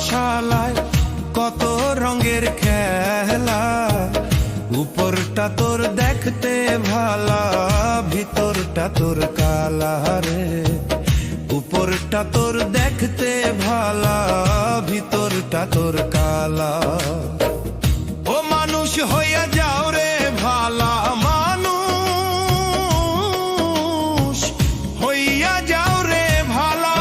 শালায় কত রঙের খেলা, উপরটা তোর দেখতে ভালা, ভিতরটা তোর কালা রে। উপরটা তোর দেখতে ভালা, ভিতরটা তোর কালা। ও মানুষ হইয়া যাও রে ভালা, মানুষ হইয়া যাও রে ভালা।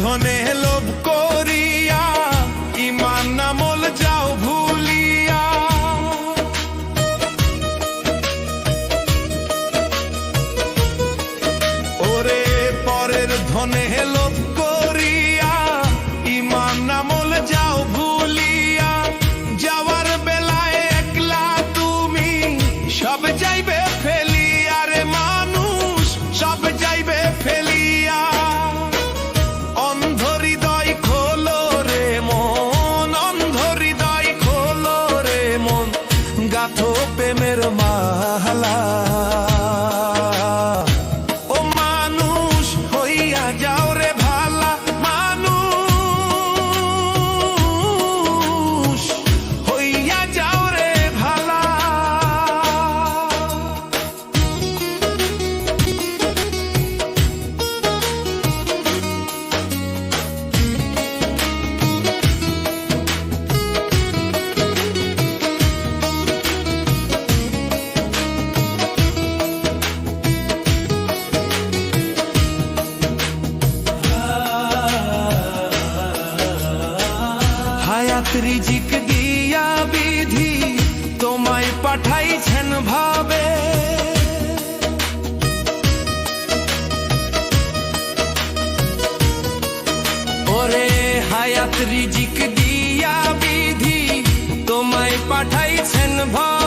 ধনে লোভ করিয়া ইমান আমল যাও ভুলিয়া, ওরে পরের ধনে লোভ করিয়া ইমান আমল যাও ভুলিয়া। যাওয়ার বেলায় একলা তুমি সব যাইবে ফেলিয়া রে মানুষ, সব যাইবে ফেলিয়া। গাথো প্রেমের মালা, ও মানুষ হইয়া যাও রে ভালা, মানুষ হইয়া যাও রে ভালা। হায়াত রিজিক দিয়া বিধি তোমায় পাঠাইছেন ভাবে, ওরে হায়াত রিজিক দিয়া বিধি তোমায় পাঠাইছেন ভাবে।